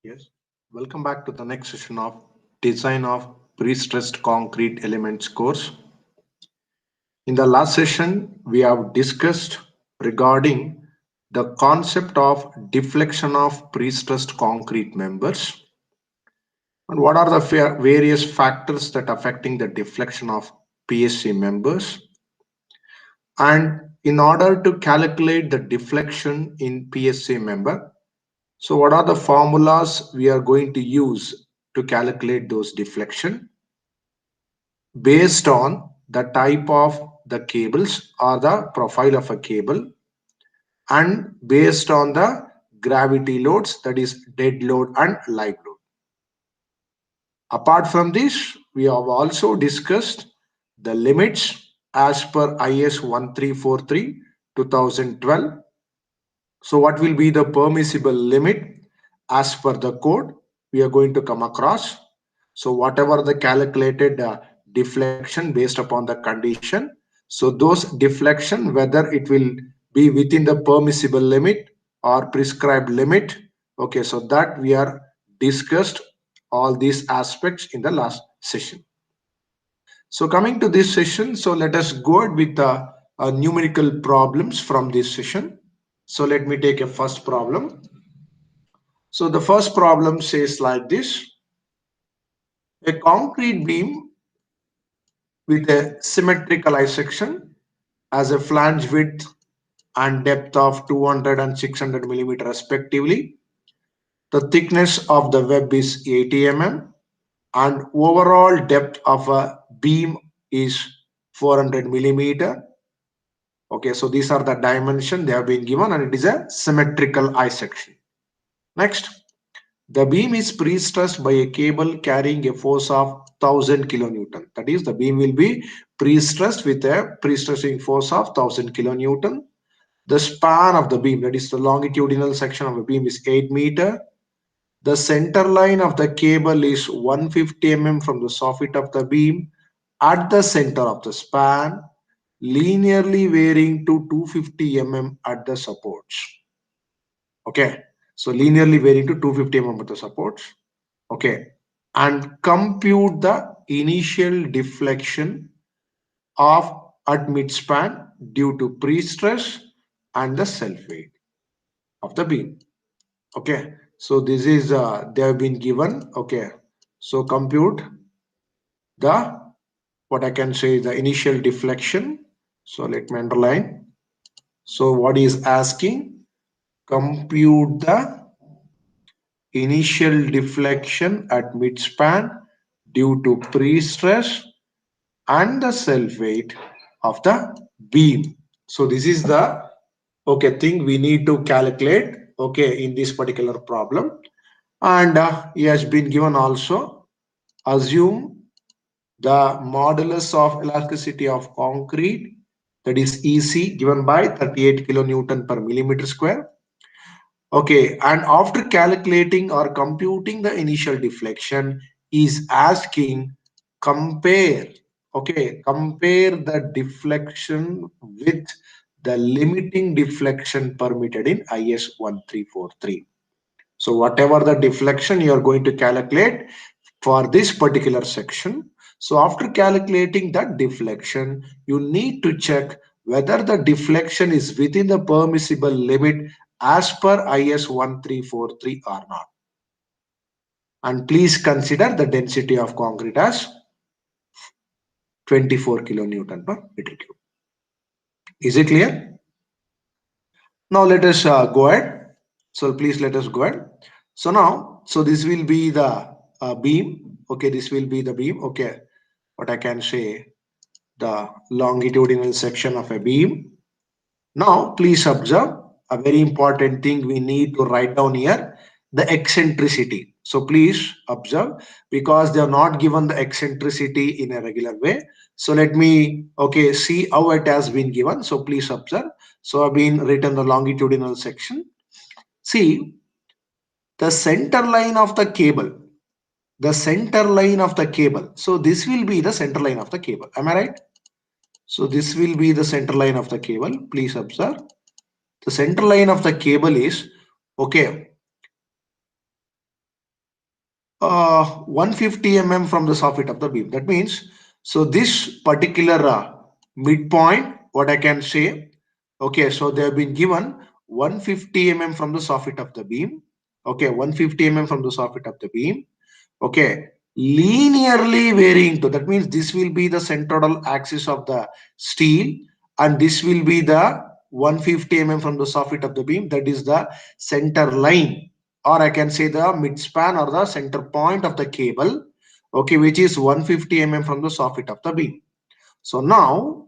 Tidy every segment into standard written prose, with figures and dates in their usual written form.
Yes. Welcome back to the next session of Design of Pre-Stressed Concrete Elements course. In the last session, we have discussed regarding the concept of deflection of pre-stressed concrete members and what are the various factors that affecting the deflection of PSC members. And in order to calculate the deflection in PSC member, so what are the formulas we are going to use to calculate those deflection based on the type of the cables or the profile of a cable and based on the gravity loads, that is dead load and live load. Apart from this, we have also discussed the limits as per IS 1343 2012. So what will be the permissible limit as per the code we are going to come across? So whatever the calculated deflection based upon the condition, so those deflection, whether it will be within the permissible limit or prescribed limit. Okay, so that we are discussed all these aspects in the last session. So coming to this session, so let us go ahead with the numerical problems from this session. So let me take a first problem. So the first problem says like this: a concrete beam with a symmetrical I section has a flange width and depth of 200 and 600 millimeter respectively. The thickness of the web is 80 mm and overall depth of a beam is 400 millimeter. Okay, so these are the dimension they have been given and it is a symmetrical I section. Next, the beam is pre-stressed by a cable carrying a force of 1000 kilonewton. That is, the beam will be pre-stressed with a pre-stressing force of 1000 kilonewton. The span of the beam, that is the longitudinal section of a beam, is 8 meter. The center line of the cable is 150 mm from the soffit of the beam at the center of the span, linearly varying to 250 mm at the supports. Okay, so linearly varying to 250 mm at the supports. Okay, and compute the initial deflection of at midspan due to pre-stress and the self weight of the beam. Okay, so this is they have been given. Okay, so compute the, what I can say, the initial deflection. So let me underline. So what is asking? Compute the initial deflection at midspan due to pre-stress and the self weight of the beam. So this is the thing we need to calculate in this particular problem. And he has been given also, assume the modulus of elasticity of concrete, that is EC, given by 38 kilonewton per millimeter square. Okay, and after calculating or computing the initial deflection, is asking compare, compare the deflection with the limiting deflection permitted in IS 1343. So whatever the deflection you are going to calculate for this particular section. So after calculating that deflection, you need to check whether the deflection is within the permissible limit as per IS 1343 or not. And please consider the density of concrete as 24 kilonewton per meter cube. Is it clear? Now let us go ahead. So please let us go ahead. So now, so this will be the beam. Okay, this will be the beam. Okay, what I can say, the longitudinal section of a beam. Now, please observe a very important thing we need to write down here, the eccentricity. So please observe, because they are not given the eccentricity in a regular way. So let me, see how it has been given. So please observe. So I've been written the longitudinal section. See, the center line of the cable, the center line of the cable. So this will be the center line of the cable. Am I right? So this will be the center line of the cable. Please observe. The center line of the cable is, 150 mm from the soffit of the beam. That means, so this particular midpoint, what I can say, okay, so they have been given 150 mm from the soffit of the beam. Okay, 150 mm from the soffit of the beam. Okay, linearly varying to, that means this will be the central axis of the steel, and this will be the 150 mm from the soffit of the beam, that is the center line, or I can say the midspan or the center point of the cable, okay, which is 150 mm from the soffit of the beam. So now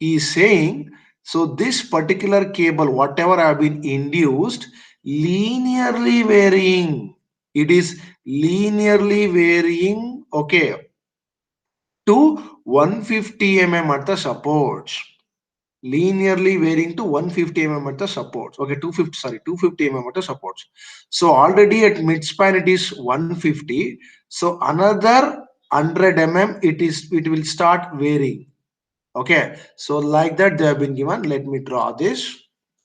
he is saying, so this particular cable, whatever have been induced, linearly varying, it is linearly varying, okay, to 150 mm at the supports, linearly varying to 150 mm at the supports, okay, 250, sorry, 250 mm at the supports. So already at midspan it is 150, so another 100 mm it will start varying. Okay, so like that they have been given. Let me draw this.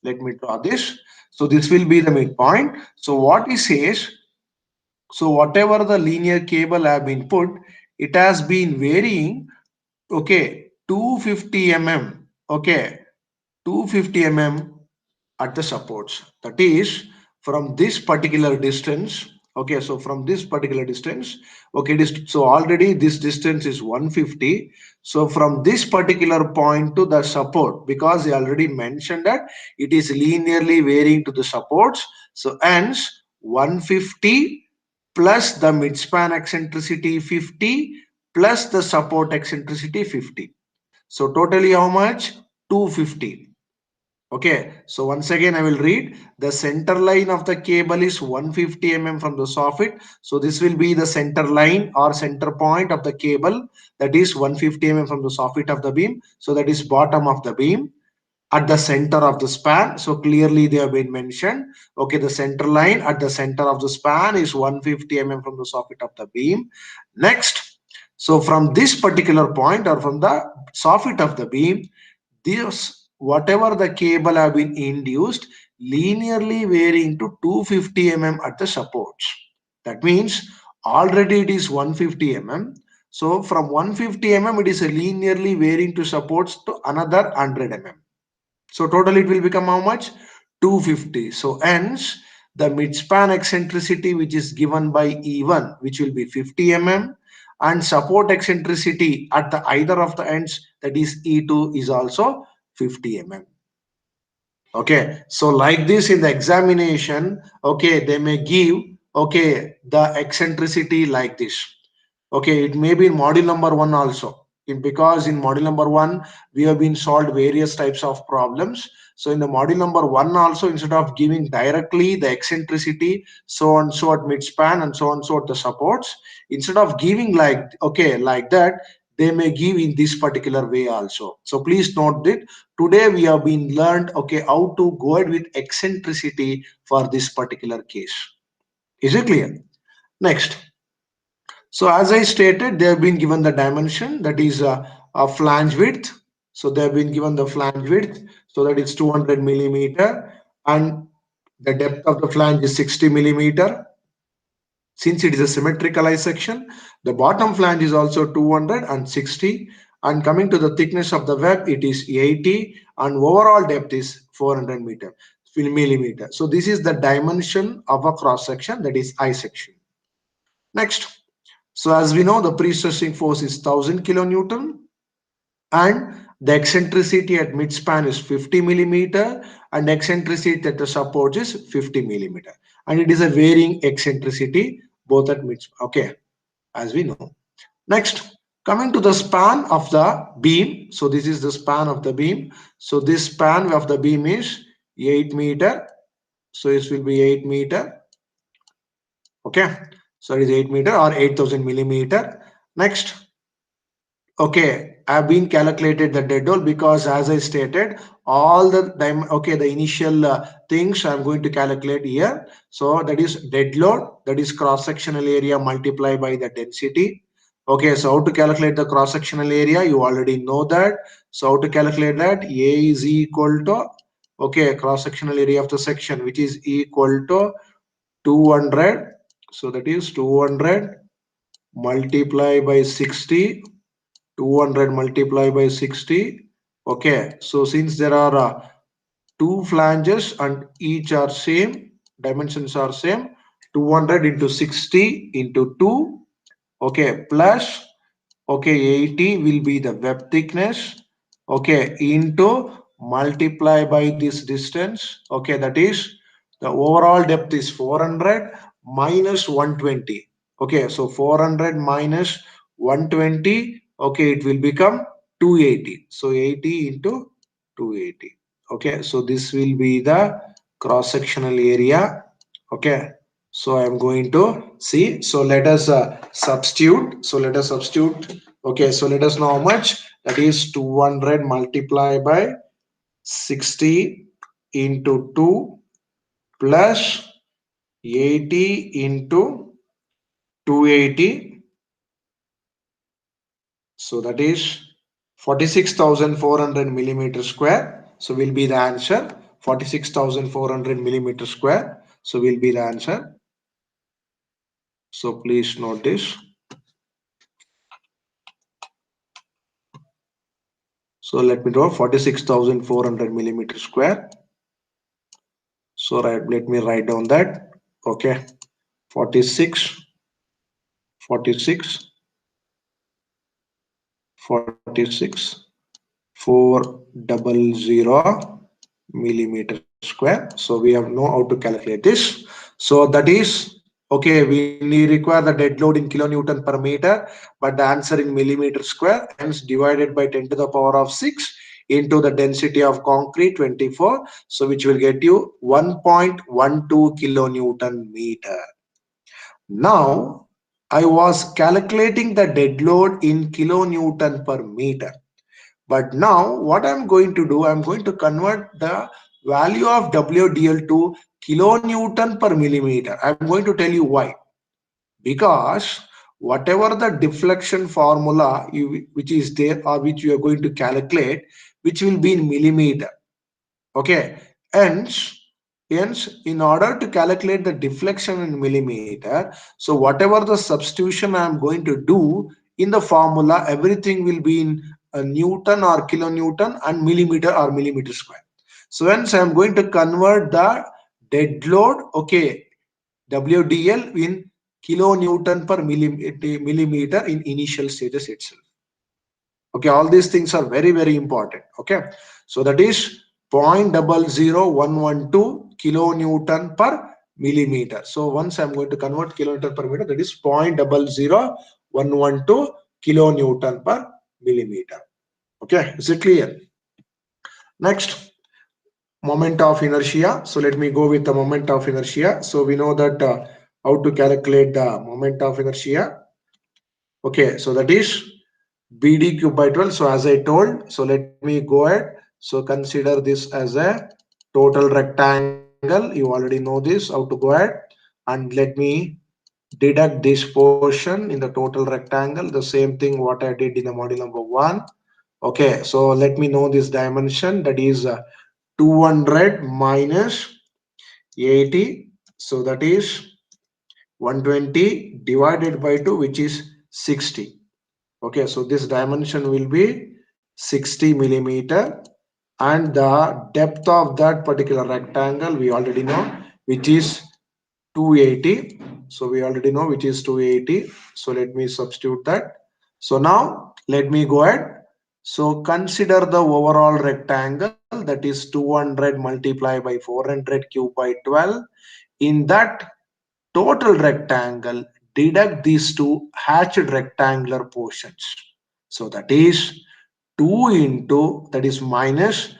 Let me draw this. So this will be the midpoint. So what he says, so whatever the linear cable have been put, it has been varying. Okay, 250 mm. Okay, 250 mm at the supports, that is from this particular distance. Okay, so from this particular distance, okay, so already this distance is 150. So from this particular point to the support, because they already mentioned that it is linearly varying to the supports, so hence 150 plus the midspan eccentricity 50 plus the support eccentricity 50. So totally how much? 250. Okay, so once again I will read, the center line of the cable is 150 mm from the soffit. So this will be the center line or center point of the cable, that is 150 mm from the soffit of the beam. So that is bottom of the beam at the center of the span. So clearly they have been mentioned. Okay, the center line at the center of the span is 150 mm from the soffit of the beam. Next, so from this particular point or from the soffit of the beam, this whatever the cable have been induced, linearly varying to 250 mm at the supports. That means already it is 150 mm. So from 150 mm it is a linearly varying to supports to another 100 mm. So total it will become how much? 250. So hence the midspan eccentricity which is given by E1, which will be 50 mm, and support eccentricity at the either of the ends, that is E2, is also 50 mm. Okay, so like this in the examination, okay, they may give, okay, the eccentricity like this. Okay, it may be in module number one also. Because in module number one, we have been solved various types of problems. So in the module number one also, instead of giving directly the eccentricity, so and so at midspan and so and so at the supports, instead of giving like, okay, like that, they may give in this particular way also. So please note that today we have been learned, okay, how to go ahead with eccentricity for this particular case. Is it clear? Next. So as I stated, they have been given the dimension, that is a flange width. So they have been given the flange width, so that it's 200 millimeter, and the depth of the flange is 60 millimeter. Since it is a symmetrical I section, the bottom flange is also 260, and coming to the thickness of the web, it is 80, and overall depth is 400 millimeter. So this is the dimension of a cross section, that is I section. Next. So as we know, the pre-stressing force is 1000 kilonewton, and the eccentricity at midspan is 50 millimeter, and eccentricity at the support is 50 millimeter. And it is a varying eccentricity both at midspan. Okay, as we know. Next, coming to the span of the beam. So this is the span of the beam. So this span of the beam is 8 meter. So this will be 8 meter. Okay, so it is 8 meter or 8000 millimeter. Next, okay, I've been calculated the dead hole, because as I stated, all the time, okay, the initial things I'm going to calculate here. So that is dead load, that is cross sectional area multiplied by the density. Okay, so how to calculate the cross sectional area? You already know that. So how to calculate that? A is equal to, okay, cross sectional area of the section, which is equal to 200 So that is 200 multiply by 60, 200 multiply by 60. Okay, so since there are two flanges and each are same, dimensions are same, 200 into 60 into 2, okay, plus, okay, 80 will be the web thickness, okay, into multiply by this distance, okay, that is the overall depth is 400 minus 120, okay, so 400 minus 120, okay, it will become 280, so 80 into 280, okay, so this will be the cross sectional area, okay. So I am going to see. So let us substitute. So let us substitute. Okay. So let us know how much. That is 200 multiplied by 60 into 2 plus 80 into 280. So that is 46,400 millimeter square. So will be the answer. 46,400 millimeter square. So will be the answer. So please note this. So let me draw 46,400 millimeter square. So let me write down that. Okay. 46, 46, 46, 400 millimeter square. So we have know how to calculate this. So that is, okay, we require the dead load in kilonewton per meter, but the answer in millimeter square, hence divided by 10 to the power of 6 into the density of concrete 24. So which will get you 1.12 kilonewton meter. Now I was calculating the dead load in kilonewton per meter. But now what I'm going to do, I'm going to convert the value of WDL to kilonewton per millimeter. I'm going to tell you why. Because whatever the deflection formula which is there or which you are going to calculate, which will be in millimeter. Okay. Hence, in order to calculate the deflection in millimeter, so whatever the substitution I am going to do in the formula, everything will be in Newton or kilonewton and millimeter or millimeter square. So hence I am going to convert the dead load, okay, WDL in kilonewton per millimeter in initial stages itself. Okay, all these things are very, very important. Okay, so that is 0.00112 kilonewton per millimeter. So once I'm going to convert kilonewton per meter, that is 0.00112 kilonewton per millimeter. Okay, is it clear? Next, moment of inertia. So let me go with the moment of inertia. So we know that how to calculate the moment of inertia. Okay, so that is BD cube by 12. So as I told, so let me go ahead. So consider this as a total rectangle. You already know this, how to go ahead. And let me deduct this portion in the total rectangle. The same thing what I did in the module number 1. Okay, so let me know this dimension. That is 200 minus 80. So that is 120 divided by 2, which is 60. Okay, so this dimension will be 60 millimeter, and the depth of that particular rectangle we already know, which is 280. So we already know which is 280. So let me substitute that. So now let me go ahead. So consider the overall rectangle, that is 200 multiplied by 400 cube by 12. In that total rectangle, deduct these two hatched rectangular portions. So that is 2 into, that is minus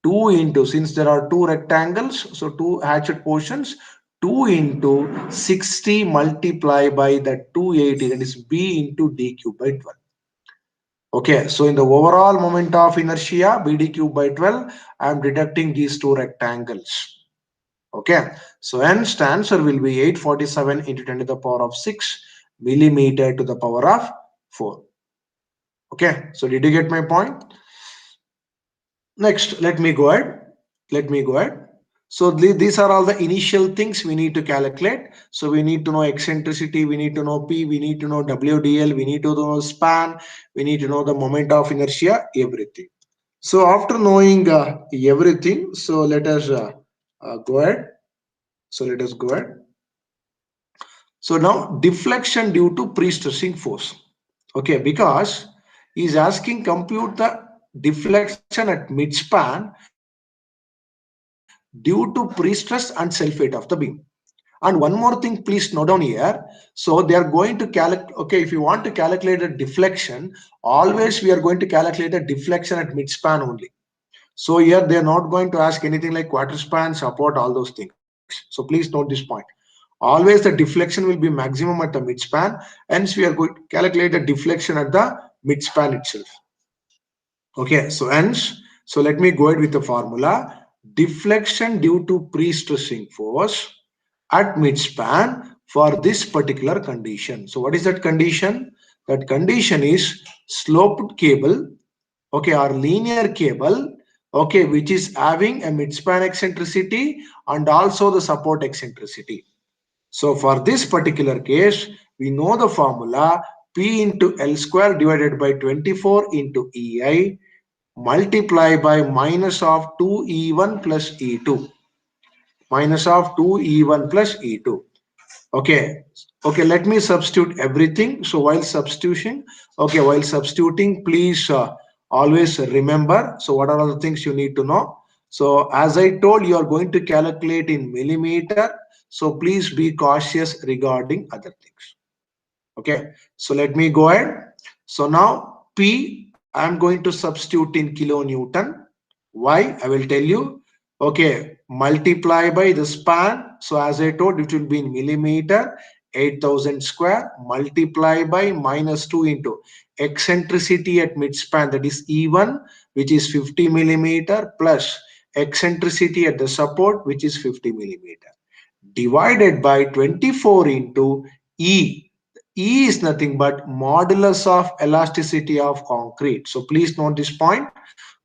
2 into, since there are two rectangles, so two hatched portions, 2 into 60 multiplied by the 280, that is B into D cube by 12. Okay, so in the overall moment of inertia, BD cube by 12, I am deducting these two rectangles. Okay, so hence the answer will be 847 into 10 to the power of 6 millimeter to the power of 4. Okay, so did you get my point? Next, let me go ahead. So these are all the initial things we need to calculate. So we need to know eccentricity, we need to know P, we need to know WDL, we need to know span, we need to know the moment of inertia, everything. So after knowing everything, so let us go ahead. So let us go ahead. So now deflection due to pre-stressing force. Okay, because he's asking compute the deflection at midspan due to pre-stress and self-weight of the beam. And one more thing, please note down here. So they are going to calculate, okay, if you want to calculate the deflection, always we are going to calculate the deflection at midspan only. So here they are not going to ask anything like quarter span, support, all those things. So please note this point. Always the deflection will be maximum at the midspan, hence we are going to calculate the deflection at the midspan itself. Okay, so let me go ahead with the formula. Deflection due to pre-stressing force at midspan for this particular condition. So what is that condition? That condition is sloped cable, okay, or linear cable, okay, which is having a midspan eccentricity and also the support eccentricity. So for this particular case, we know the formula P into L square divided by 24 into EI multiply by minus of 2E1 plus E2, minus of 2E1 plus E2. Okay, okay, let me substitute everything. So while substituting, please always remember. So what are the things you need to know? So as I told, you are going to calculate in millimeter. So please be cautious regarding other things. Okay, so let me go ahead. So now P, I am going to substitute in kilonewton. Why? I will tell you. Okay, multiply by the span. So as I told, it will be in millimeter, 8,000 square, multiply by minus 2 into eccentricity at midspan, that is E1, which is 50 millimeter, plus eccentricity at the support, which is 50 millimeter, divided by 24 into E. E is nothing but modulus of elasticity of concrete. So please note this point,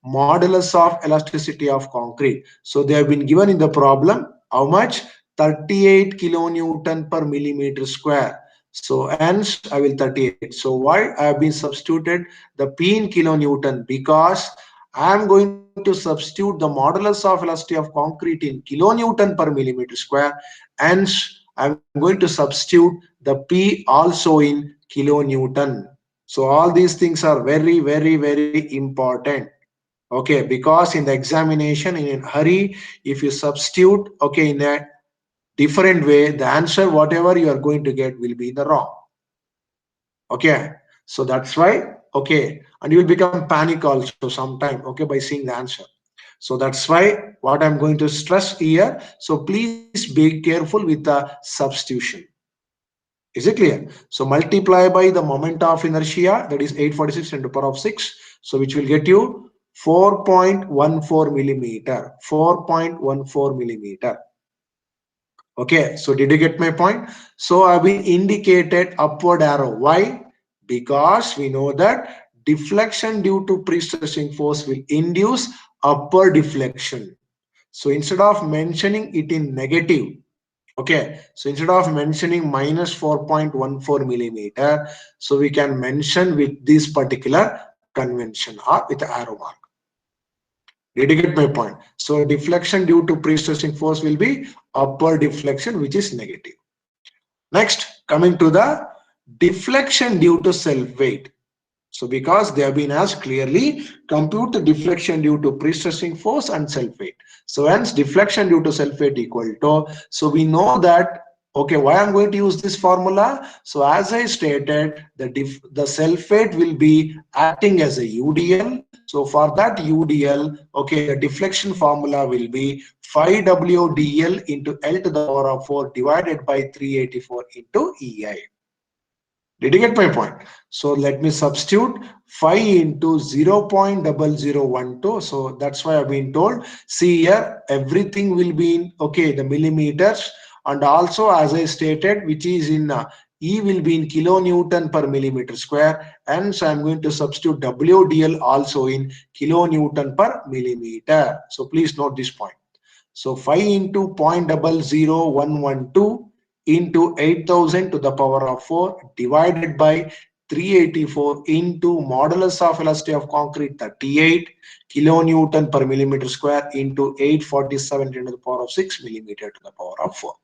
modulus of elasticity of concrete. So they have been given in the problem how much? 38 kilonewton per millimeter square. So hence I will 38. So why I have been substituted the P in kilonewton? Because I am going to substitute the modulus of elasticity of concrete in kilonewton per millimeter square. Hence I am going to substitute the P also in kilonewton. So all these things are very, very, very important. Okay, because in the examination in a hurry, if you substitute, okay, in a different way, the answer whatever you are going to get will be in the wrong. Okay, so that's why, okay, and you will become panic also sometime, okay, by seeing the answer. So that's why what I'm going to stress here. So please be careful with the substitution. Is it clear? So multiply by the moment of inertia, that is 846 into power of 6. So which will get you 4.14 millimeter, 4.14 millimeter. Okay, so did you get my point? So I've been indicated upward arrow. Why? Because we know that deflection due to pre-stressing force will induce upward deflection. So instead of mentioning it in negative, okay, so instead of mentioning minus 4.14 millimeter, so we can mention with this particular convention or with the arrow mark. Did you get my point? So deflection due to pre-stressing force will be upward deflection, which is negative. Next, coming to the deflection due to self-weight. So because they have been asked clearly, compute the deflection due to pre-stressing force and self-weight. So hence deflection due to self-weight equal to, so we know that, okay, why I'm going to use this formula? So as I stated, the self-weight will be acting as a UDL. So for that UDL, okay, the deflection formula will be 5WDL into L to the power of 4 divided by 384 into EI. Did you get my point? So let me substitute 5 into 0.0012. So that's why I've been told. See here, everything will be in, okay, the millimeters. And also, as I stated, which is in E will be in kilonewton per millimeter square. And so I'm going to substitute WDL also in kilonewton per millimeter. So please note this point. So 5 into 0.00112 into 8000 to the power of 4 divided by 384 into modulus of velocity of concrete 38 kilonewton per millimeter square into 847 into the power of 6 millimeter to the power of 4.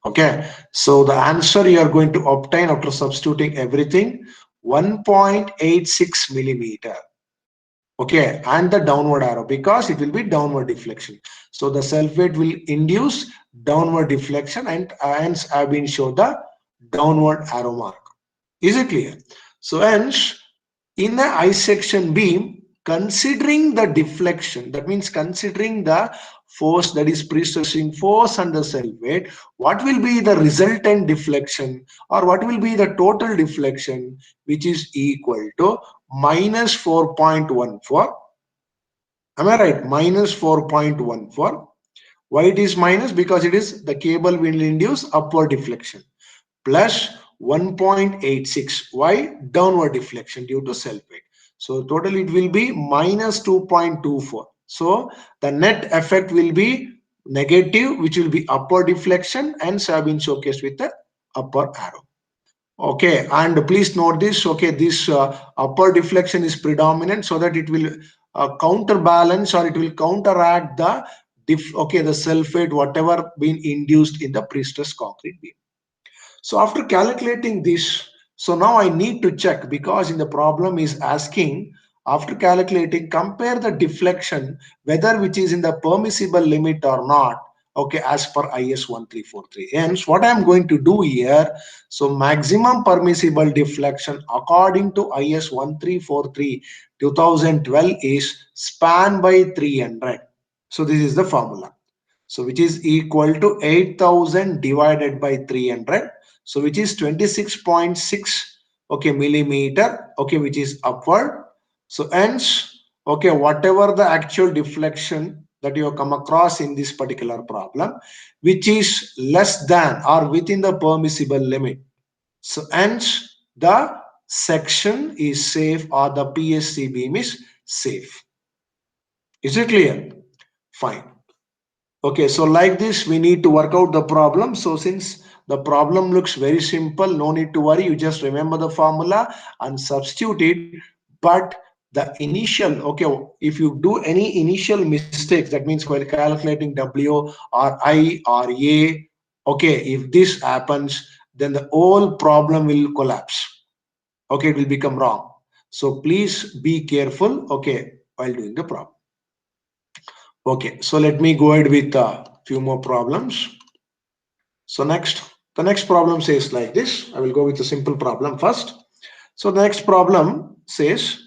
Okay, so the answer you are going to obtain after substituting everything 1.86 millimeter. Okay, and the downward arrow because it will be downward deflection. So the self weight will induce downward deflection, and hence I have been shown the downward arrow mark. Is it clear? So hence in the I section beam, considering the deflection, that means considering the force, that is pre-stressing force and the self weight, what will be the resultant deflection, or what will be the total deflection, which is equal to minus 4.14. Am I right? Minus 4.14. Why it is minus? Because it is the cable will induce upward deflection, plus 1.86. Why? Downward deflection due to self weight. So total it will be minus 2.24. So the net effect will be negative, which will be upward deflection, and have been showcased with the upper arrow. Okay, and please note this. Okay, this upper deflection is predominant, so that it will counterbalance, or it will counteract the the self weight whatever been induced in the pre-stressed concrete beam. So after calculating this, so now I need to check, because in the problem is asking, after calculating, compare the deflection whether which is in the permissible limit or not. Okay, as per IS 1343. Hence, what I am going to do here, so maximum permissible deflection according to IS 1343 2012 is span by 300. So this is the formula. So which is equal to 8000 divided by 300. So which is 26.6 okay millimeter, okay, which is upward. So hence, okay, whatever the actual deflection that you have come across in this particular problem, which is less than or within the permissible limit, so hence the section is safe, or the PSC beam is safe. Is it clear? Fine. Okay, so like this, we need to work out the problem. So since the problem looks very simple, no need to worry. You just remember the formula and substitute it. But the initial, okay, if you do any initial mistakes, that means while calculating W or I or A, okay, if this happens, then the whole problem will collapse. Okay, it will become wrong. So please be careful, okay, while doing the problem. Okay, so let me go ahead with a few more problems. So the next problem says like this. I will go with a simple problem first. So the next problem says,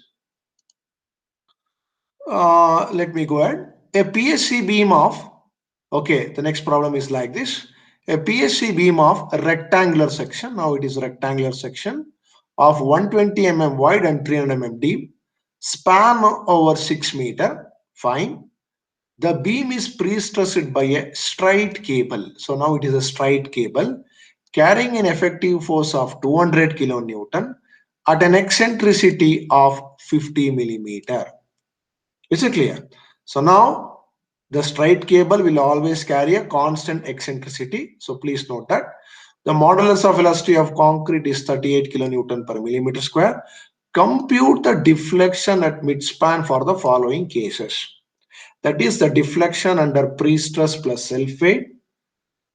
let me go ahead. A PSC beam of, okay, the next problem is like this. A PSC beam of a rectangular section, now it is a rectangular section of 120 mm wide and 300 mm deep, span over 6 meter, fine. The beam is pre-stressed by a straight cable. So now it is a straight cable carrying an effective force of 200 kilonewton at an eccentricity of 50 millimeter. Is it clear? So now the straight cable will always carry a constant eccentricity. So please note that the modulus of velocity of concrete is 38 kilonewton per millimeter square. Compute the deflection at midspan for the following cases. That is the deflection under pre-stress plus self-weight.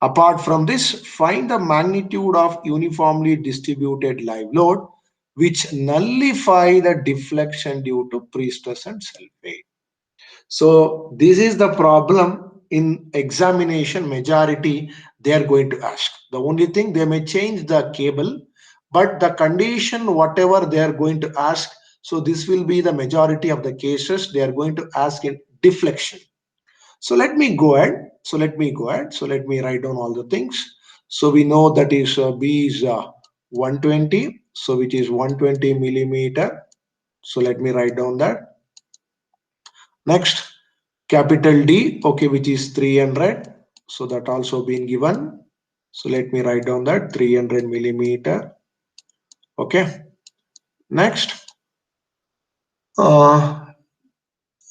Apart from this, find the magnitude of uniformly distributed live load which nullify the deflection due to pre-stress and self-weight. So this is the problem in examination. Majority they are going to ask. The only thing, they may change the cable, but the condition whatever they are going to ask, so this will be the majority of the cases they are going to ask in deflection. So let me go ahead. So let me write down all the things. So we know that is B is 120. So which is 120 millimeter. So let me write down that. Next, capital D, okay, which is 300. So that also been given. So let me write down that 300 millimeter. Okay. Next,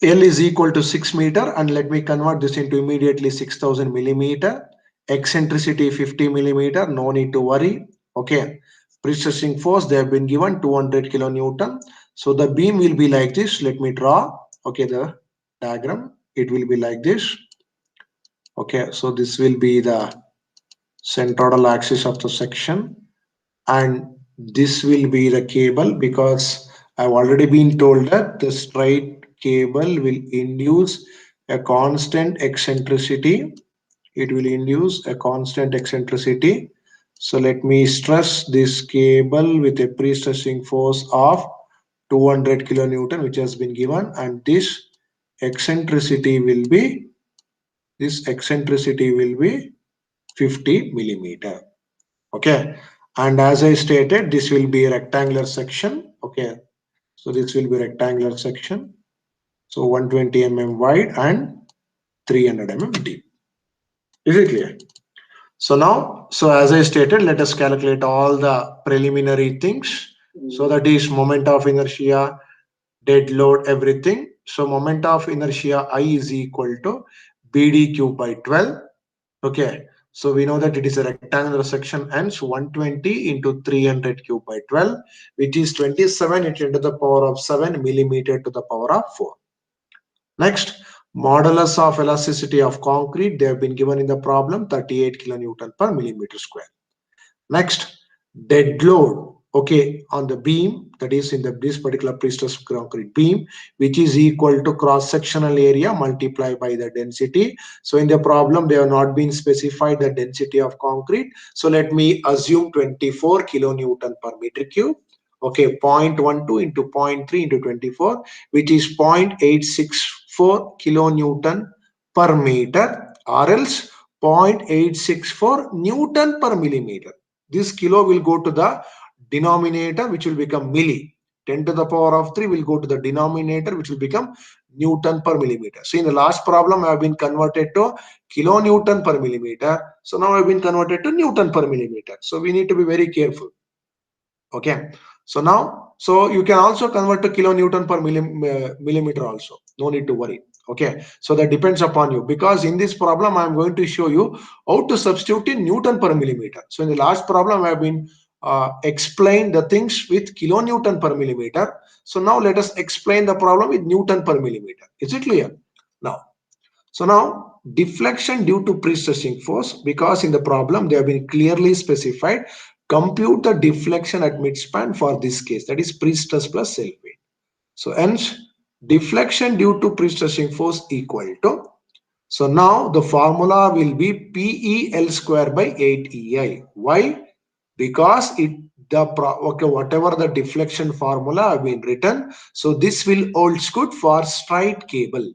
L is equal to 6 meter, and let me convert this into immediately 6000 millimeter. Eccentricity 50 millimeter, no need to worry. Okay. Pre-stressing force, they have been given 200 kilonewton. So the beam will be like this. Let me draw. Okay, the diagram. It will be like this. Okay, so this will be the centroidal axis of the section, and this will be the cable, because I've already been told that the straight cable will induce a constant eccentricity. It will induce a constant eccentricity. So let me stress this cable with a pre-stressing force of 200 kilonewton, which has been given, and eccentricity will be this eccentricity will be 50 millimeter. Okay, and as I stated, this will be a rectangular section. Okay, so this will be rectangular section, so 120 mm wide and 300 mm deep. Is it clear? So now, so as I stated, let us calculate all the preliminary things. So that is moment of inertia, dead load, everything. So moment of inertia I is equal to BD cube by 12. Okay, so we know that it is a rectangular section, hence 120 into 300 cube by 12, which is 27 into the power of 7 millimeter to the power of 4. Next, modulus of elasticity of concrete, they have been given in the problem 38 kilonewton per millimeter square. Next, dead load, okay, on the beam, that is in this particular pre-stressed concrete beam, which is equal to cross-sectional area multiplied by the density. So in the problem, they have not been specified the density of concrete. So let me assume 24 kilonewton per meter cube. Okay, 0.12 into 0.3 into 24, which is 0.864 kilonewton per meter, or else 0.864 Newton per millimeter. This kilo will go to the denominator, which will become milli. 10 to the power of 3 will go to the denominator, which will become Newton per millimeter. So in the last problem, I have been converted to kilonewton per millimeter. So now I have been converted to Newton per millimeter. So we need to be very careful. Okay. So now, so you can also convert to kilonewton per millimeter also. No need to worry. Okay. So that depends upon you, because in this problem, I'm going to show you how to substitute in Newton per millimeter. So in the last problem, I have been explained the things with kilonewton per millimeter. So now let us explain the problem with Newton per millimeter. Is it clear? Now, so now deflection due to pre-stressing force, because in the problem they have been clearly specified, compute the deflection at midspan for this case, that is pre-stress plus self-weight. So hence deflection due to pre-stressing force equal to, so now the formula will be PEL square by 8EI. Why? Because okay, whatever the deflection formula have been written, so this will holds good for straight cable.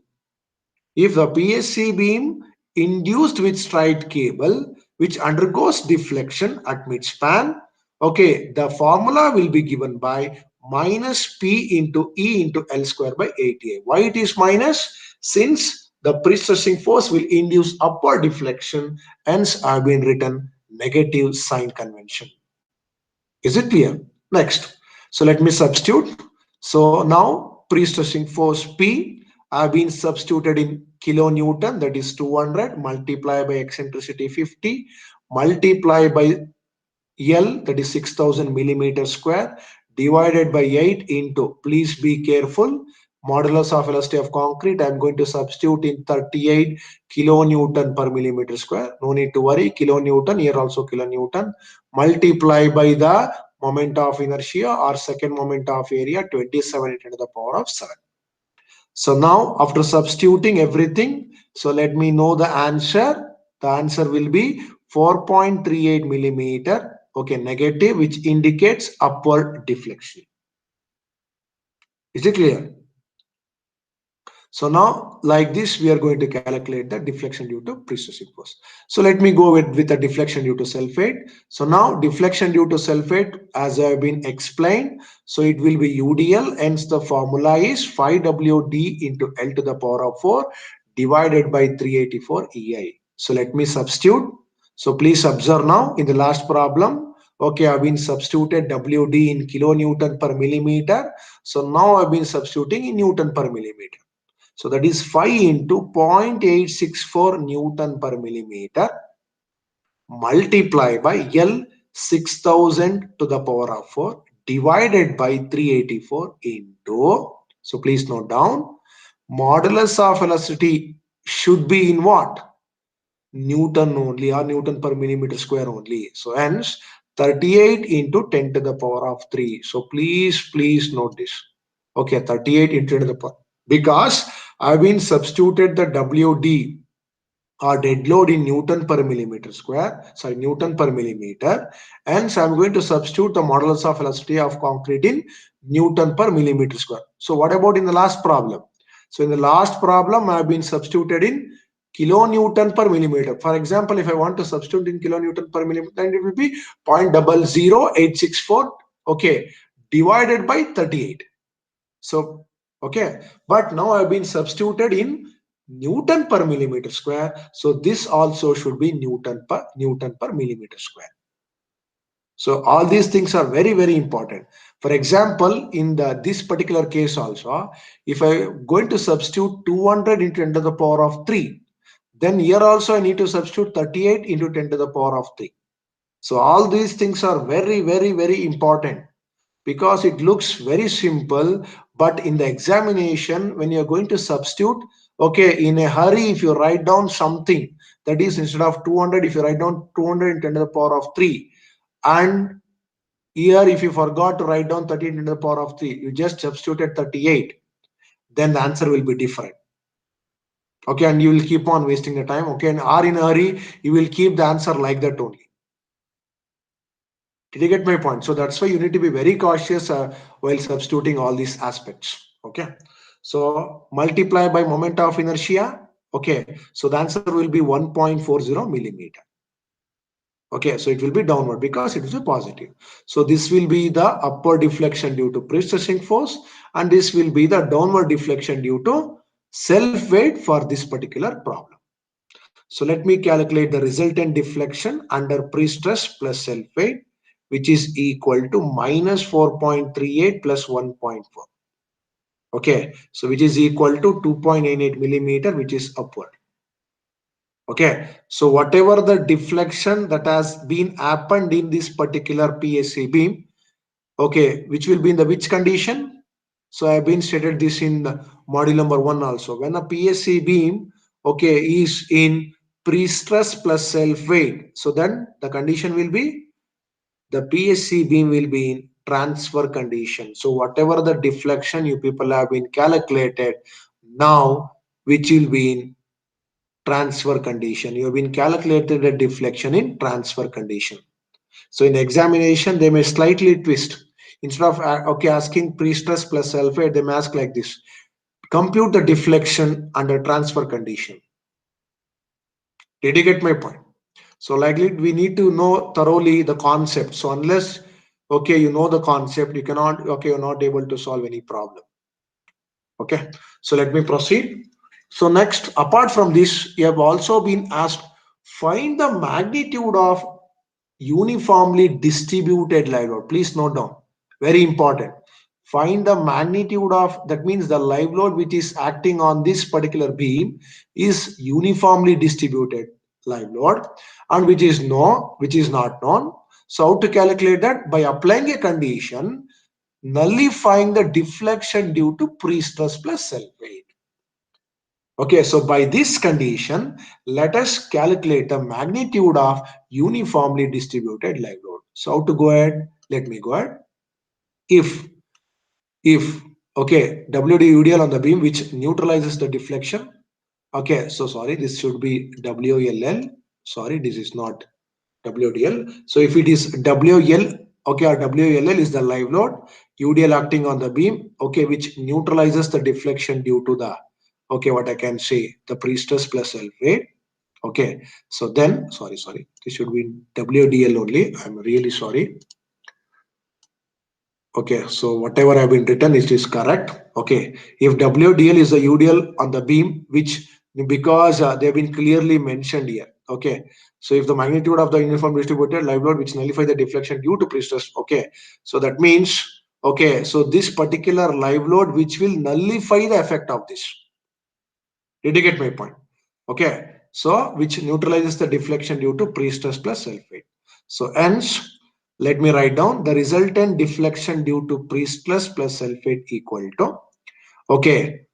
If the PSC beam induced with straight cable which undergoes deflection at midspan, okay, the formula will be given by minus P into E into L square by 8A. Why it is minus? Since the pre-stressing force will induce upward deflection, hence I have been written negative sign convention. Is it clear? Next, so let me substitute. So now pre-stressing force P have been substituted in kilonewton, that is 200, multiplied by eccentricity 50, multiplied by L, that is 6000 millimeter square, divided by 8 into, please be careful, modulus of elasticity of concrete, I am going to substitute in 38 kilonewton per millimeter square. No need to worry, kilonewton, here also kilonewton, multiply by the moment of inertia or second moment of area, 27 into the power of 7. So now after substituting everything, so let me know the answer. The answer will be 4.38 millimeter, okay, negative, which indicates upward deflection. Is it clear? So now like this, we are going to calculate the deflection due to pre-stressing force. So let me go with the deflection due to self-weight. So now deflection due to self-weight, as I have been explained, so it will be UDL, hence the formula is 5WD into L to the power of 4 divided by 384 EI. So let me substitute. So please observe now in the last problem, okay, I've been substituted WD in kilonewton per millimeter. So now I've been substituting in Newton per millimeter. So that is 5 into 0.864 Newton per millimeter multiply by L 6000 to the power of 4 divided by 384 into, so please note down, modulus of velocity should be in what? Newton only, or Newton per millimeter square only. So hence 38 into 10 to the power of 3. So please note this. Okay, 38 into 10 to the power. Because I've been substituted the WD or dead load in Newton per millimeter square, sorry, Newton per millimeter. And so I'm going to substitute the modulus of velocity of concrete in Newton per millimeter square. So what about in the last problem? So in the last problem, I've been substituted in kilonewton per millimeter. For example, if I want to substitute in kilonewton per millimeter, then it will be 0.00864, okay, divided by 38. So, okay, but now I've been substituted in Newton per millimeter square. So this also should be Newton per millimeter square. So all these things are very important. For example, in this particular case also, if I going to substitute 200 into 10 to the power of 3, then here also I need to substitute 38 into 10 to the power of 3. So all these things are very important, because it looks very simple, but in the examination when you're going to substitute, okay, in a hurry, if you write down something, that is, instead of 200, if you write down 200 into 10 to the power of 3, and here if you forgot to write down 38 into the power of 3, you just substituted 38, then the answer will be different. Okay, and you will keep on wasting the time. Okay, and or in a hurry, you will keep the answer like that only. Did you get my point? So that's why you need to be very cautious while substituting all these aspects. Okay. So multiply by moment of inertia. Okay. So the answer will be 1.40 millimeter. Okay. So it will be downward because it is a positive. So this will be the upward deflection due to pre-stressing force, and this will be the downward deflection due to self weight for this particular problem. So let me calculate the resultant deflection under pre-stress plus self-weight, which is equal to minus 4.38 plus 1.4. Okay, so which is equal to 2.88 millimeter, which is upward. Okay, so whatever the deflection that has been happened in this particular PSC beam, okay, which will be in the which condition? So I have been stated this in the module number 1 also. When a PSC beam, okay, is in pre-stress plus self-weight, so then the condition will be, the PSC beam will be in transfer condition. So whatever the deflection you people have been calculated now, which will be in transfer condition. You have been calculated the deflection in transfer condition. So in examination, they may slightly twist. Instead of okay asking pre-stress plus self-weight, they may ask like this: compute the deflection under transfer condition. Did you get my point? So likely we need to know thoroughly the concept. So unless okay you know the concept, you cannot, okay, you're not able to solve any problem. Okay, so let me proceed. So next, apart from this, you have also been asked, find the magnitude of uniformly distributed live load. Please note down, very important. Find the magnitude of, that means the live load which is acting on this particular beam is uniformly distributed live load, and which is not known. So how to calculate that? By applying a condition nullifying the deflection due to pre-stress plus self-weight. Okay, so by this condition, let us calculate the magnitude of uniformly distributed live load. So how to go ahead? Let me go ahead. If okay, WD UDL on the beam which neutralizes the deflection. Okay, so sorry, this should be WLL. Sorry, this is not WDL. So if it is WL, okay, or WLL is the live load, UDL acting on the beam, okay, which neutralizes the deflection due to the, okay, what I can say, the pre-stress plus self-weight. Okay, so then, sorry, this should be WDL only. I'm really sorry. Okay, so whatever I've been written, it is correct. Okay, if WDL is the UDL on the beam, which because they've been clearly mentioned here. Okay, so if the magnitude of the uniform distributed live load which nullify the deflection due to pre-stress, okay, so that means, okay, so this particular live load which will nullify the effect of this. Did you get my point? Okay. So which neutralizes the deflection due to pre-stress plus self-weight. So hence, let me write down the resultant deflection due to pre-stress plus self-weight equal to, okay,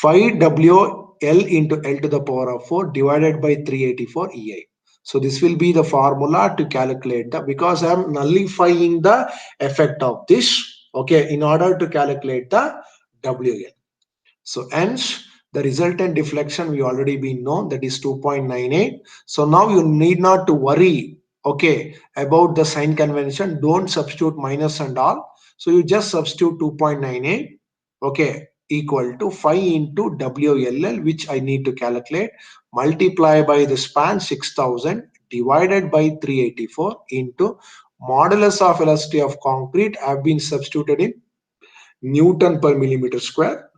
5WL into L to the power of 4 divided by 384 EI. So this will be the formula to calculate the, because I am nullifying the effect of this, okay, in order to calculate the WL. So hence the resultant deflection we already been known, that is 2.98. So now you need not to worry, okay, about the sign convention. Don't substitute minus and all. So you just substitute 2.98, okay, equal to 5 into WLL, which I need to calculate, multiply by the span 6000 divided by 384 into modulus of elasticity of concrete have been substituted in Newton per millimeter square,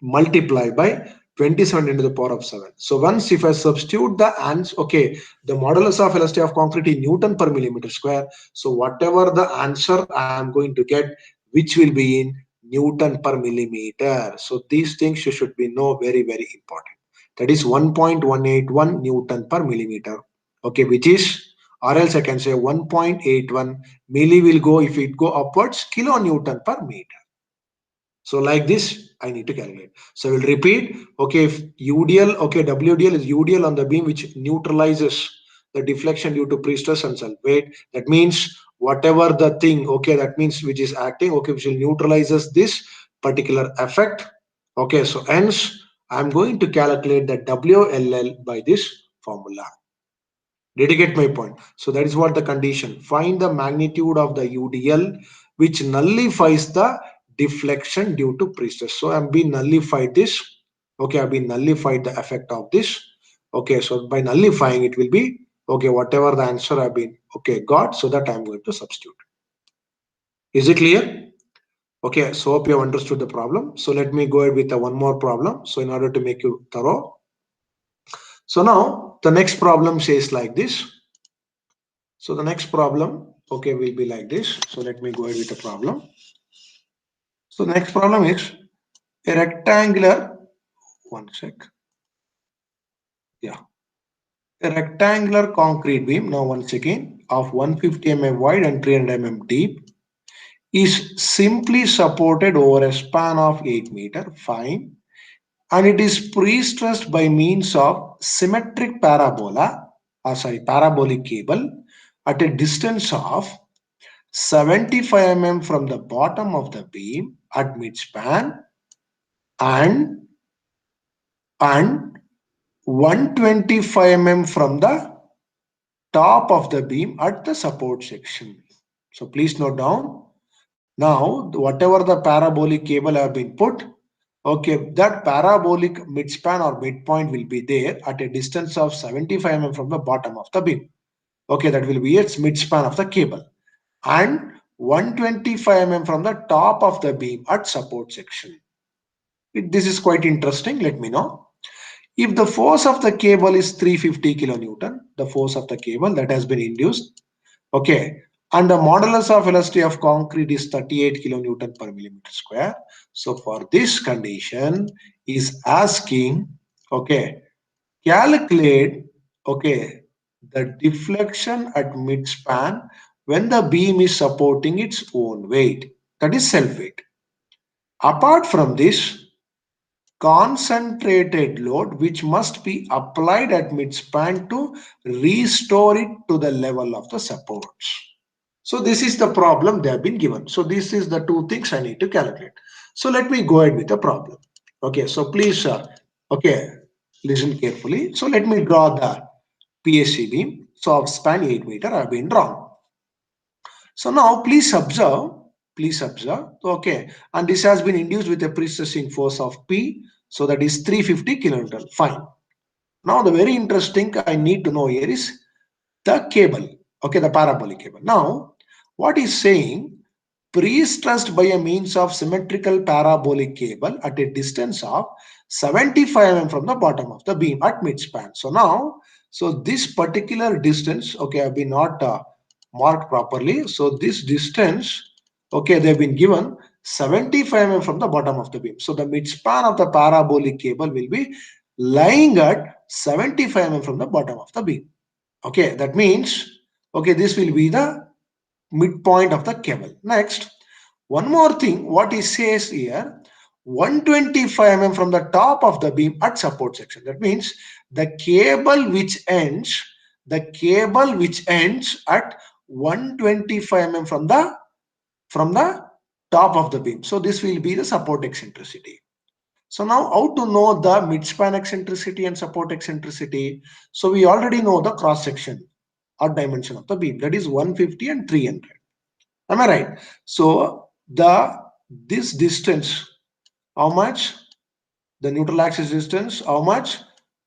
multiply by 27 into the power of 7. So once if I substitute the answer, okay, the modulus of elasticity of concrete in Newton per millimeter square. So whatever the answer I am going to get, which will be in Newton per millimeter. So these things you should be know very, very important. That is 1.181 Newton per millimeter. Okay, which is, or else I can say 1.81 milli will go, if it go upwards, kilonewton per meter. So like this, I need to calculate. So we'll repeat. Okay, if UDL, okay, WDL is UDL on the beam which neutralizes the deflection due to pre-stress and self-weight. That means whatever the thing, okay, that means which is acting, okay, which will neutralizes this particular effect. Okay, so hence I'm going to calculate the WLL by this formula. Did you get my point? So that is what the condition. Find the magnitude of the UDL which nullifies the deflection due to pre-stress. So I'm being nullified this. Okay, I've been nullified the effect of this. Okay, so by nullifying it will be, okay, whatever the answer I've been, okay, got, so that I'm going to substitute. Is it clear? Okay, so hope you have understood the problem. So let me go ahead with one more problem. So in order to make you thorough. So now the next problem says like this. So the next problem, okay, will be like this. So let me go ahead with the problem. So the next problem is a rectangular, one sec. Yeah. A rectangular concrete beam, now once again, of 150 mm wide and 300 mm deep is simply supported over a span of 8 meter, fine, and it is pre-stressed by means of symmetric parabolic cable at a distance of 75 mm from the bottom of the beam at midspan and and 125 mm from the top of the beam at the support section. So please note down. Now whatever the parabolic cable have been put, okay, that parabolic midspan or midpoint will be there at a distance of 75 mm from the bottom of the beam. Okay, that will be its midspan of the cable, and 125 mm from the top of the beam at support section. This is quite interesting. Let me know. If the force of the cable is 350 kilonewton, the force of the cable that has been induced, okay, and the modulus of elasticity of concrete is 38 kilonewton per millimeter square. So for this condition is asking, okay, calculate, okay, the deflection at midspan when the beam is supporting its own weight, that is self weight. Apart from this, concentrated load which must be applied at midspan to restore it to the level of the supports. So this is the problem they have been given. So this is the two things I need to calculate. So let me go ahead with the problem. Okay, so please, okay, listen carefully. So let me draw the PSC beam. So of span 8 meter I have been drawn. So now please observe, okay, and this has been induced with a pre-stressing force of P, so that is 350 kilonewton, fine. Now the very interesting I need to know here is the cable, okay, the parabolic cable. Now, what is saying, pre-stressed by a means of symmetrical parabolic cable at a distance of 75 mm from the bottom of the beam at midspan. So now, so this particular distance, okay, have been not marked properly. So this distance, okay, they've been given 75 mm from the bottom of the beam. So the midspan of the parabolic cable will be lying at 75 mm from the bottom of the beam. Okay, that means, okay, this will be the midpoint of the cable. Next, one more thing, what it says here, 125 mm from the top of the beam at support section. That means the cable which ends at 125 mm from the top of the beam. So this will be the support eccentricity. So now how to know the midspan eccentricity and support eccentricity? So we already know the cross section or dimension of the beam, that is 150 and 300. Am I right? So this distance, how much? The neutral axis distance, how much?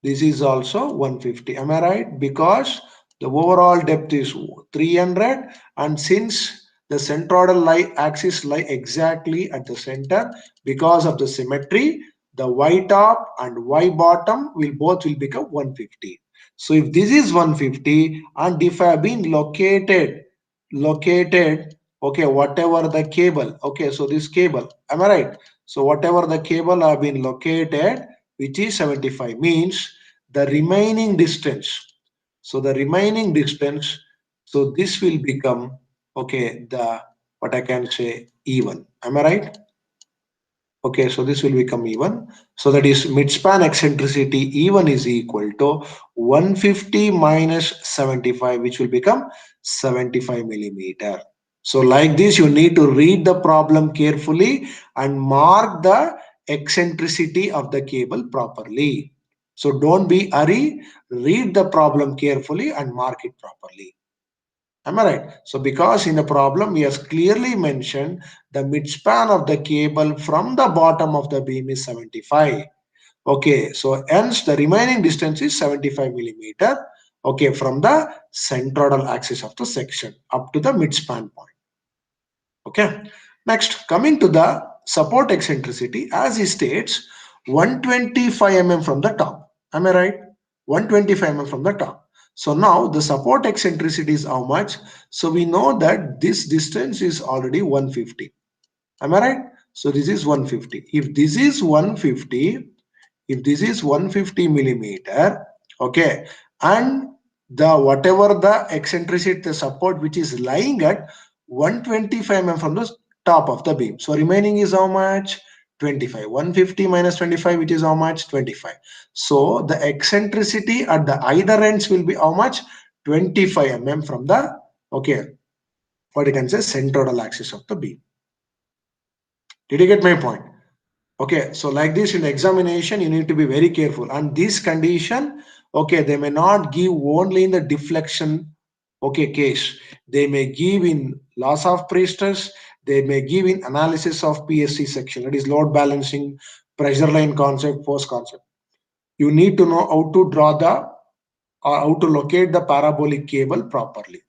This is also 150. Am I right? Because the overall depth is 300, and since the centroidal axis lie exactly at the center, because of the symmetry, the y top and y bottom will become 150. So if this is 150, and if I have been located, okay, whatever the cable, okay, so this cable, am I right? So whatever the cable have been located, which is 75, means the remaining distance. So the remaining distance, so this will become, okay, the, what I can say, even. Am I right? Okay, so this will become even. So that is midspan eccentricity even is equal to 150 minus 75, which will become 75 millimeter. So like this, you need to read the problem carefully and mark the eccentricity of the cable properly. So don't be hurry, read the problem carefully and mark it properly. Am I right? So because in the problem we have clearly mentioned the midspan of the cable from the bottom of the beam is 75. Okay, so hence the remaining distance is 75 millimeter. Okay, from the centroidal axis of the section up to the midspan point. Okay, next coming to the support eccentricity, as he states, 125 mm from the top. Am I right? 125 mm from the top. So now the support eccentricity is how much? So we know that this distance is already 150. Am I right? So this is 150. If this is 150 millimeter, okay, and the whatever the eccentricity, the support which is lying at 125 mm from the top of the beam, so remaining is how much? 25. 150 minus 25, which is how much? 25. So the eccentricity at the either ends will be how much? 25 mm from the, okay, what you can say, centroidal axis of the beam. Did you get my point? Okay, so like this in the examination, you need to be very careful. And this condition, okay, they may not give only in the deflection, okay, case. They may give in loss of Priestus, they may give in analysis of PSC section, that is load balancing, pressure line concept, force concept. You need to know how to draw the, or how to locate the parabolic cable properly,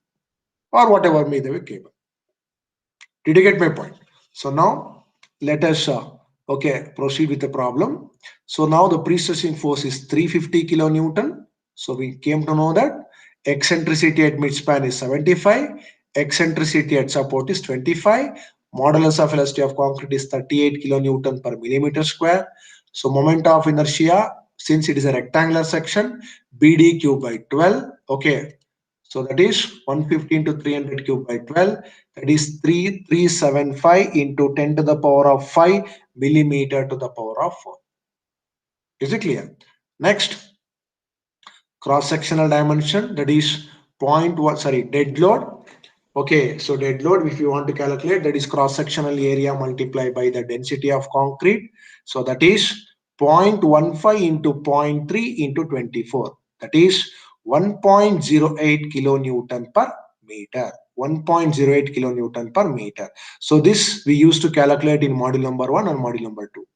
or whatever may be the cable. Did you get my point? So now let us okay, proceed with the problem. So now the pre-stressing force is 350 kilonewton. So we came to know that eccentricity at midspan is 75, eccentricity at support is 25, modulus of elasticity of concrete is 38 kilonewton per millimeter square. So moment of inertia, since it is a rectangular section, BD cube by 12. Okay, so that is 150 into 300 cube by 12. That is 3375 into 10 to the power of 5 millimeter to the power of 4. Is it clear? Next, cross-sectional dimension, that is dead load. Okay, so dead load, if you want to calculate, that is cross-sectional area multiplied by the density of concrete. So that is 0.15 into 0.3 into 24. That is 1.08 kilonewton per meter. 1.08 kilonewton per meter. So this we used to calculate in module number 1 and module number 2.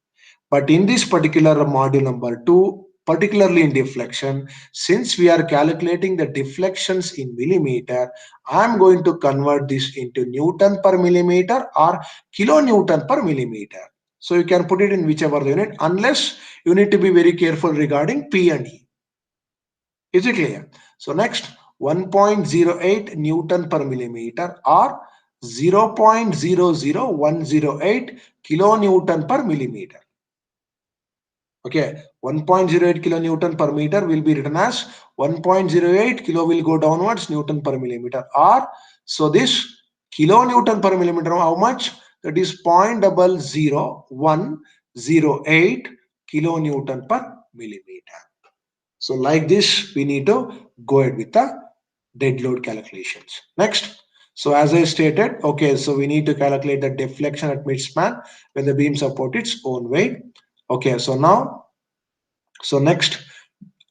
But in this particular module number 2, particularly in deflection, since we are calculating the deflections in millimeter, I am going to convert this into Newton per millimeter or kilonewton per millimeter. So you can put it in whichever unit, unless you need to be very careful regarding P and E. Is it clear? So next, 1.08 Newton per millimeter or 0.00108 kilonewton per millimeter. Okay, 1.08 kilonewton per meter will be written as 1.08 kilo will go downwards Newton per millimeter. Or so this kilonewton per millimeter, how much? That is 0.00108 kilonewton per millimeter. So like this, we need to go ahead with the dead load calculations. Next. So as I stated, okay, so we need to calculate the deflection at midspan when the beam support its own weight. Okay, so now, so next,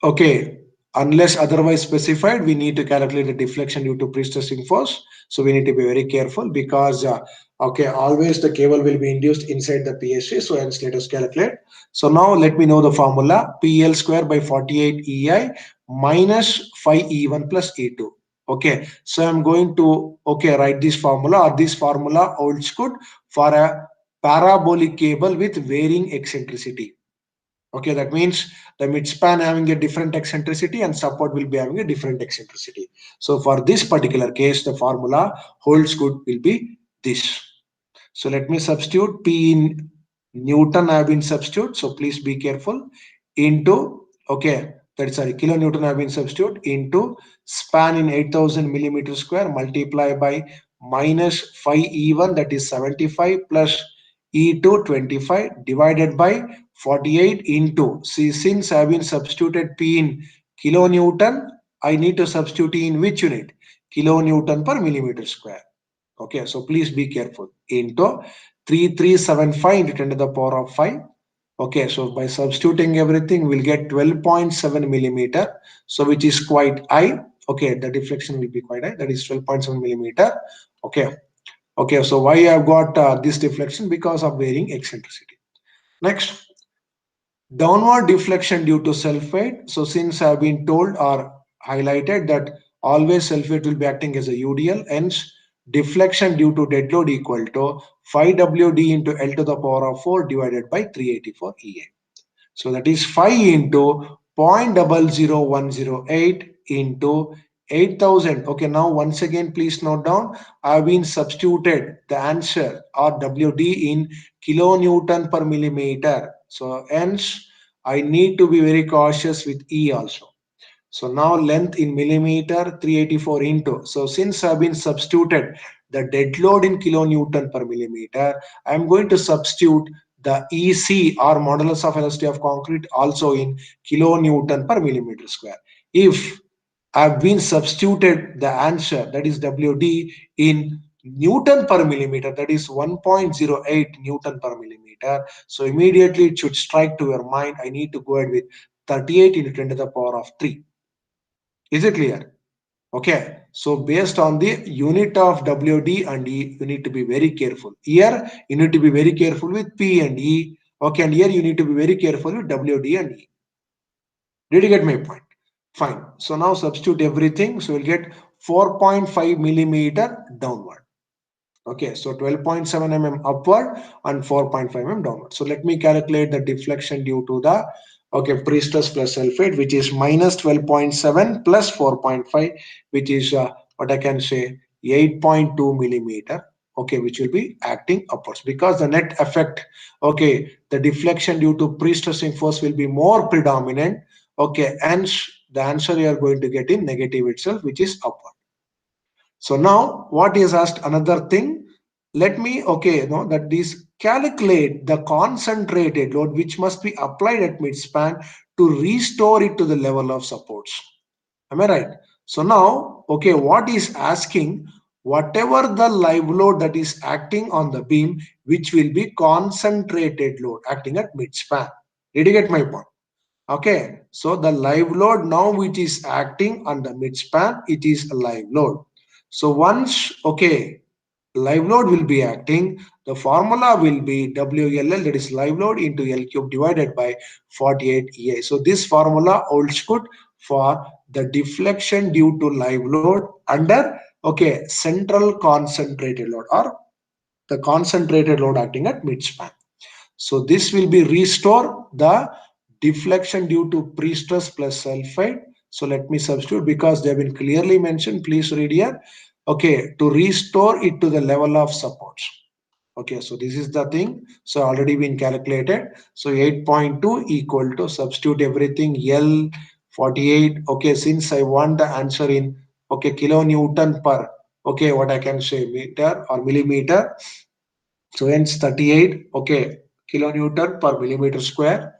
okay, unless otherwise specified, we need to calculate the deflection due to pre-stressing force. So we need to be very careful because, okay, always the cable will be induced inside the PSG. So hence let us calculate. So now let me know the formula PL square by 48 EI minus 5 E1 plus E2. Okay, so I'm going to, okay, write this formula, or this formula holds good for a parabolic cable with varying eccentricity. Okay, that means the midspan having a different eccentricity and support will be having a different eccentricity. So for this particular case, the formula holds good will be this. So let me substitute P in Newton. I have been substitute. So please be careful. Into, okay, that's sorry, kilonewton have been substitute into span in 8000 millimeter square multiply by minus 5 E1, that is 75, plus E2 25 divided by 48 into, see, since I have been substituted P in kilonewton, I need to substitute in which unit? Kilonewton per millimeter square. Okay, so please be careful. Into 3375 into 10 to the power of 5. Okay, so by substituting everything, we'll get 12.7 millimeter. So which is quite high. Okay, the deflection will be quite high. That is 12.7 millimeter. Okay, okay. So why I've got this deflection? Because of varying eccentricity. Next, downward deflection due to self-weight. So since I've been told or highlighted that always self-weight will be acting as a UDL, hence deflection due to dead load equal to 5WD into L to the power of 4 divided by 384 EA. So that is 5 into 0.00108 into 8000. Okay, now once again, please note down, I have been substituted the answer or WD in kilonewton per millimeter. So hence, I need to be very cautious with E also. So now length in millimeter 384 into. So since I've been substituted the dead load in kilonewton per millimeter, I'm going to substitute the EC or modulus of elasticity of concrete also in kilonewton per millimeter square. If I've been substituted the answer, that is WD, in Newton per millimeter, that is 1.08 Newton per millimeter. So immediately it should strike to your mind, I need to go ahead with 38 into 10 to the power of 3. Is it clear? Okay. So based on the unit of WD and E, you need to be very careful. Here, you need to be very careful with P and E. Okay. And here, you need to be very careful with WD and E. Did you get my point? Fine. So now substitute everything. So we'll get 4.5 millimeter downward. Okay, so 12.7 mm upward and 4.5 mm downward. So let me calculate the deflection due to the, okay, pre-stress plus self-weight, which is minus 12.7 plus 4.5, which is what I can say 8.2 millimeter. Okay, which will be acting upwards because the net effect, okay, the deflection due to pre-stressing force will be more predominant. Okay, and the answer you are going to get in negative itself, which is upward. So now what is asked another thing, let me, okay, know that this calculate the concentrated load which must be applied at midspan to restore it to the level of supports. Am I right? So now, okay, what is asking, whatever the live load that is acting on the beam, which will be concentrated load acting at midspan. Did you get my point? Okay, so the live load now which is acting on the midspan, it is a live load. So once, okay, live load will be acting, the formula will be WLL, that is live load into L cube divided by 48 EA. So this formula holds good for the deflection due to live load under, okay, central concentrated load or the concentrated load acting at midspan. So this will be restore the deflection due to pre-stress plus self-weight. So let me substitute because they have been clearly mentioned. Please read here. Okay, to restore it to the level of supports. Okay, so this is the thing. So already been calculated. So 8.2 equal to, substitute everything, L 48. Okay, since I want the answer in, okay, kilonewton per, okay, what I can say, meter or millimeter. So hence 38, okay, kilonewton per millimeter square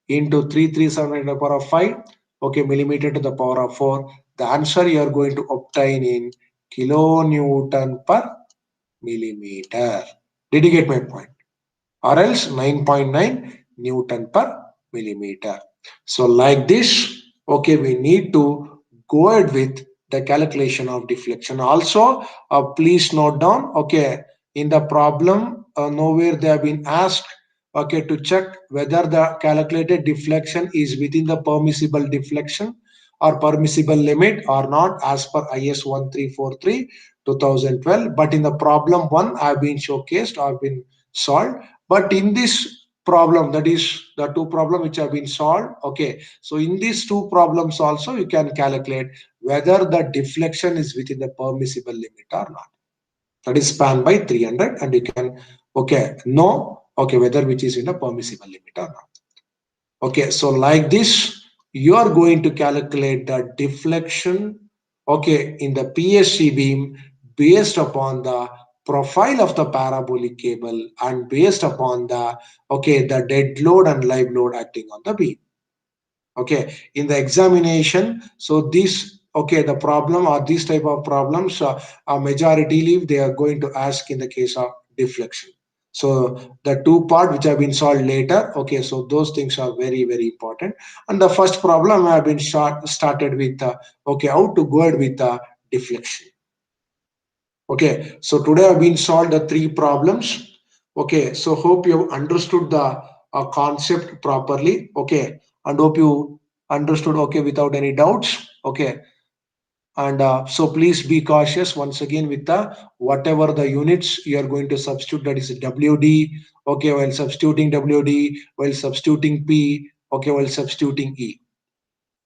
into 337 to the power of 5, okay, millimeter to the power of 4. The answer you are going to obtain in kilonewton per millimeter. Did you get my point? Or else 9.9 Newton per millimeter. So like this, okay, we need to go ahead with the calculation of deflection. Also, please note down, okay, in the problem, nowhere they have been asked, okay, to check whether the calculated deflection is within the permissible deflection or permissible limit or not as per IS 1343 2012. But in the problem one, I have been showcased or been solved. But in this problem, that is the two problem which have been solved, okay, so in these two problems also you can calculate whether the deflection is within the permissible limit or not. That is span by 300, and you can, okay, know, okay, whether which is in the permissible limit or not. Okay, so like this, you are going to calculate the deflection, okay, in the PSC beam based upon the profile of the parabolic cable and based upon the, okay, the dead load and live load acting on the beam. Okay, in the examination, so this, okay, the problem or this type of problems, a majority leave they are going to ask in the case of deflection. So the two part which have been solved later, okay, so those things are very very important. And the first problem have been started with, okay, how to go ahead with the deflection. Okay, so today I've been solved the three problems. Okay, so hope you have understood the concept properly. Okay, and hope you understood, okay, without any doubts. Okay, and so please be cautious once again with the whatever the units you are going to substitute, that is WD. Okay, while substituting WD, while substituting P. Okay, while substituting E.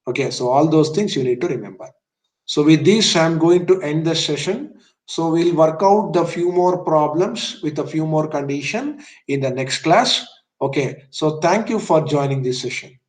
Okay, so all those things you need to remember. So with this, I'm going to end the session. So we'll work out the few more problems with a few more condition in the next class. Okay, so thank you for joining this session.